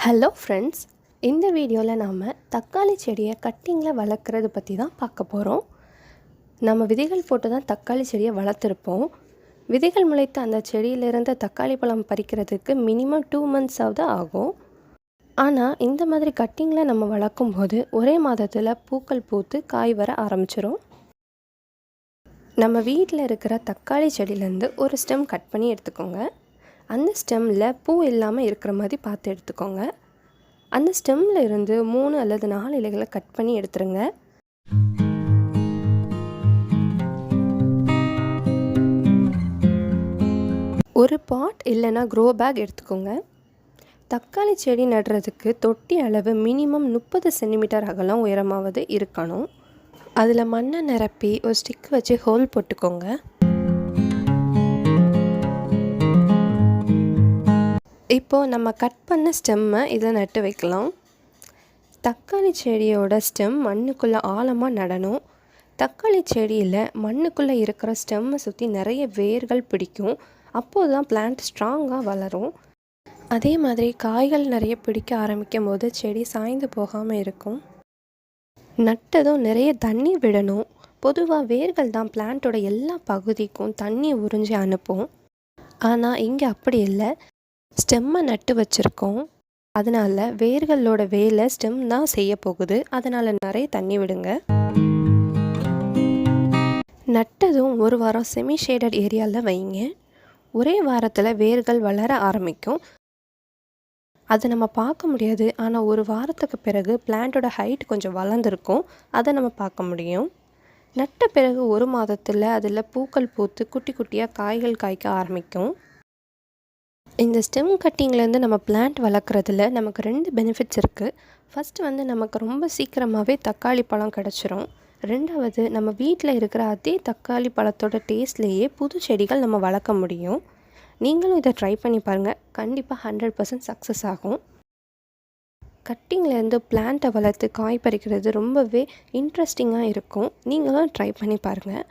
Hello friends, இந்த வீடியோவில் நாம் தக்காளி செடியை கட்டிங்கில் வளர்க்குறது பற்றி தான் பார்க்க போகிறோம். நம்ம விதைகள் போட்டு தான் தக்காளி செடியை வளர்த்துருப்போம். விதைகள் முளைத்த அந்த செடியிலிருந்து தக்காளி பழம் பறிக்கிறதுக்கு மினிமம் 2 months ஆகும். ஆனால் இந்த மாதிரி கட்டிங்கில் நம்ம வளர்க்கும் போது ஒரே மாதத்தில் பூக்கள் பூத்து காய் வர ஆரம்பிச்சிடும். நம்ம வீட்டில் இருக்கிற தக்காளி செடியிலேருந்து ஒரு ஸ்டெம் கட் பண்ணி எடுத்துக்கோங்க. அந்த ஸ்டெம்மில் பூ இல்லாமல் இருக்கிற மாதிரி பார்த்து எடுத்துக்கோங்க. அந்த ஸ்டெம்மில் இருந்து 3 அல்லது 4 இலைகளை கட் பண்ணி எடுத்துருங்க. ஒரு பாட் இல்லைன்னா க்ரோ பேக் எடுத்துக்கோங்க. தக்காளி செடி நடுறதுக்கு தொட்டி அளவு மினிமம் 30 சென்டிமீட்டர் அகலம் உயரமாவது இருக்கணும். அதில் மண்ணை நிரப்பி ஒரு ஸ்டிக் வச்சு ஹோல் போட்டுக்கோங்க. இப்போது நம்ம கட் பண்ண ஸ்டெம்மை இதை நட்டு வைக்கலாம். தக்காளி செடியோட ஸ்டெம் மண்ணுக்குள்ளே ஆழமாக நடணும். தக்காளி செடியில் மண்ணுக்குள்ளே இருக்கிற ஸ்டெம்மை சுற்றி நிறைய வேர்கள் பிடிக்கும். அப்போது தான் பிளான்ட் ஸ்ட்ராங்காக வளரும். அதே மாதிரி காய்கள் நிறைய பிடிக்க ஆரம்பிக்கும் போது செடி சாய்ந்து போகாமல் இருக்கும். நட்டதும் நிறைய தண்ணி விடணும். பொதுவாக வேர்கள் தான் பிளான்ட்டோட எல்லா பகுதிக்கும் தண்ணி உறிஞ்சி அனுப்பும். ஆனால் இங்கே அப்படி இல்லை. ஸ்டெம்மை நட்டு வச்சுருக்கோம். அதனால் வேர்களோட வேலை ஸ்டெம் தான் செய்ய போகுது. அதனால் நிறைய தண்ணி விடுங்க. நட்டதும் ஒரு வாரம் செமி ஷேடட் ஏரியாவில் வைங்க. ஒரே வாரத்தில் வேர்கள் வளர ஆரம்பிக்கும். அதை நம்ம பார்க்க முடியாது. ஆனால் ஒரு வாரத்துக்கு பிறகு பிளான்ட்டோட ஹைட் கொஞ்சம் வளர்ந்துருக்கும். அதை நம்ம பார்க்க முடியும். நட்ட பிறகு ஒரு மாதத்தில் அதில் பூக்கள் பூத்து குட்டி குட்டியாக காய்கள் காய்க்க ஆரம்பிக்கும். இந்த ஸ்டெம் கட்டிங்லேருந்து நம்ம பிளான்ட் வளர்க்குறதுல நமக்கு 2 பெனிஃபிட்ஸ் இருக்குது. ஃபஸ்ட்டு நமக்கு ரொம்ப சீக்கிரமாகவே தக்காளி பழம் கிடச்சிரும். 2வது, நம்ம வீட்டில் இருக்கிற அதே தக்காளி பழத்தோட டேஸ்ட்லேயே புது செடிகள் நம்ம வளர்க்க முடியும். நீங்களும் இதை ட்ரை பண்ணி பாருங்கள். கண்டிப்பாக 100% சக்ஸஸ் ஆகும். கட்டிங்லேருந்து பிளான்ட்டை வளர்த்து காய் பறிக்கிறது ரொம்பவே இன்ட்ரெஸ்டிங்காக இருக்கும். நீங்களும் ட்ரை பண்ணி பாருங்கள்.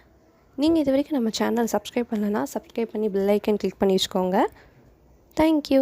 நீங்கள் இது வரைக்கும் நம்ம சேனல் சப்ஸ்கிரைப் பண்ணலன்னா சப்ஸ்கிரைப் பண்ணி பெல் ஐக்கன் கிளிக் பண்ணி வச்சுக்கோங்க. Thank you.